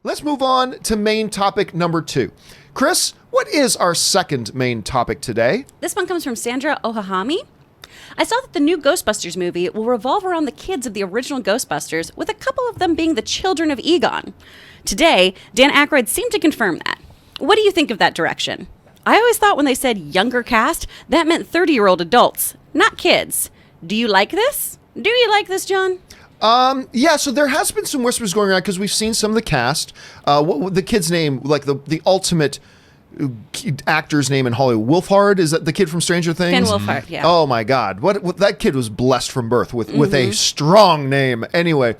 Let's move on to main topic number 2. Chris, what is our second main topic today? This one comes from Sandra Ohahami. I saw that the new Ghostbusters movie will revolve around the kids of the original Ghostbusters, with a couple of them being the children of Egon. Today, Dan Akroyd seemed to confirm that. What do you think of that direction? I always thought when they said younger cast, that meant 30-year-old adults, not kids. Do you like this? Do you like this, John? Yeah, so there has been some whispers going around because we've seen some of the cast. What the kid's name, like the ultimate actor's name in Hollywood, Wolfhard, is that the kid from Stranger Things? Finn Wolfhard, yeah. Oh my God, what that kid was blessed from birth with a strong name. Anyway,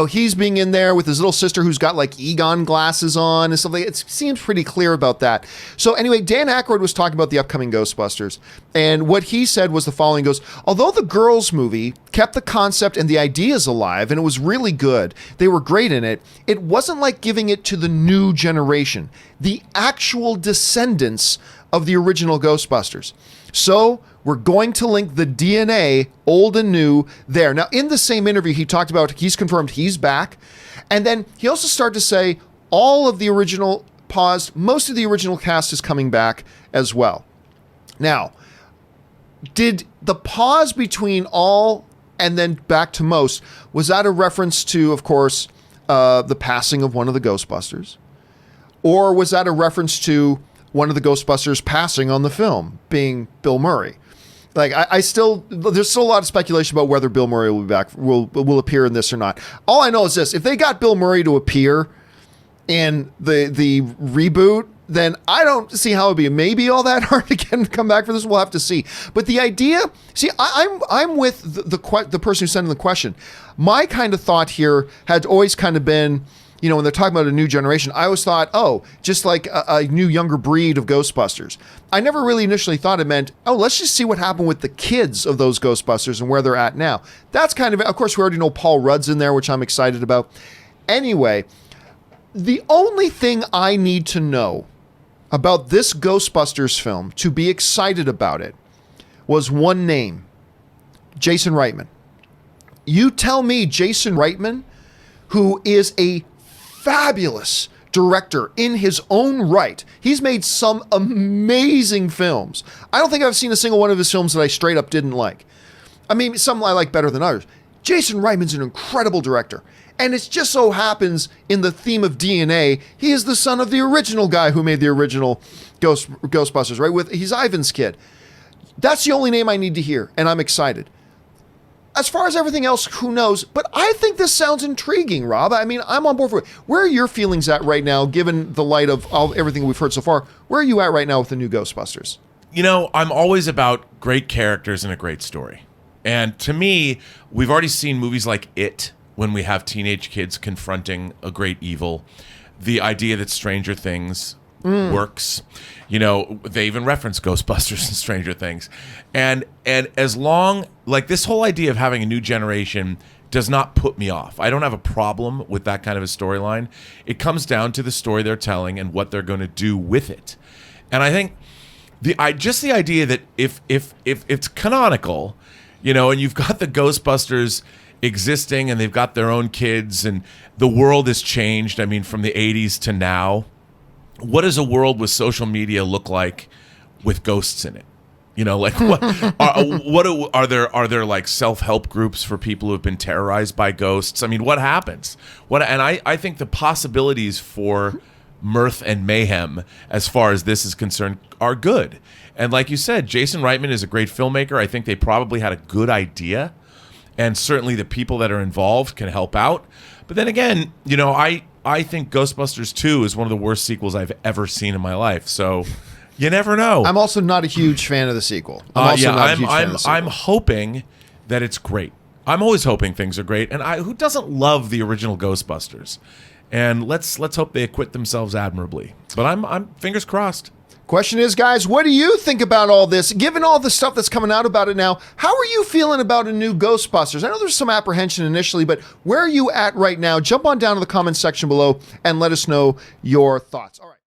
he's being in there with his little sister who's got like Egon glasses on and stuff like that. It seems pretty clear about that. So anyway, Dan Akroyd was talking about the upcoming Ghostbusters, and what he said was the following: goes, although the girls movie kept the concept and the ideas alive and it was really good, they were great in it, it wasn't like giving it to the new generation, the actual descendants of the original Ghostbusters. So we're going to link the DNA, old and new, there. Now, in the same interview, he talked about, he's confirmed he's back. And then he also started to say all of the original paused, most of the original cast is coming back as well. Now, did the pause between all and then back to most, was that a reference to, of course, the passing of one of the Ghostbusters? Or was that a reference to one of the Ghostbusters passing on the film, being Bill Murray? Like, there's still a lot of speculation about whether Bill Murray will be back, will appear in this or not. All I know is this: if they got Bill Murray to appear in the reboot, then I don't see how it'd be maybe all that hard to get him to come back for this. We'll have to see. But the idea, see, I'm with the person who sent in the question. My kind of thought here had always kind of been, when they're talking about a new generation, I always thought, just like a new younger breed of Ghostbusters. I never really initially thought it meant, let's just see what happened with the kids of those Ghostbusters and where they're at now. That's kind of course, we already know Paul Rudd's in there, which I'm excited about. Anyway, the only thing I need to know about this Ghostbusters film to be excited about it was one name: Jason Reitman. You tell me Jason Reitman, who is a fabulous director in his own right. He's made some amazing films. I don't think I've seen a single one of his films that I straight up didn't like. I mean, some I like better than others. Jason Reitman's an incredible director. And it just so happens, in the theme of DNA, he is the son of the original guy who made the original Ghostbusters, right? He's Ivan's kid. That's the only name I need to hear, and I'm excited. As far as everything else, who knows? But I think this sounds intriguing, Rob. I mean, I'm on board for it. Where are your feelings at right now, given the light of everything we've heard so far? Where are you at right now with the new Ghostbusters? I'm always about great characters and a great story. And to me, we've already seen movies like It, when we have teenage kids confronting a great evil. The idea that Stranger Things works. They even reference Ghostbusters and Stranger Things. And as long, like, this whole idea of having a new generation does not put me off. I don't have a problem with that kind of a storyline. It comes down to the story they're telling and what they're going to do with it. And I think the idea that if it's canonical, and you've got the Ghostbusters existing and they've got their own kids and the world has changed, I mean, from the 80s to now, what does a world with social media look like with ghosts in it? Like what are there like self-help groups for people who have been terrorized by ghosts? I mean, what happens? I think the possibilities for mirth and mayhem as far as this is concerned are good. And like you said, Jason Reitman is a great filmmaker. I think they probably had a good idea. And certainly the people that are involved can help out. But then again, I think Ghostbusters 2 is one of the worst sequels I've ever seen in my life. So you never know. I'm also not a huge fan of the sequel. I'm hoping that it's great. I'm always hoping things are great. And who doesn't love the original Ghostbusters? And let's hope they acquit themselves admirably. But I'm fingers crossed. Question is, guys, what do you think about all this? Given all the stuff that's coming out about it now, how are you feeling about a new Ghostbusters? I know there's some apprehension initially, but where are you at right now? Jump on down to the comments section below and let us know your thoughts. All right.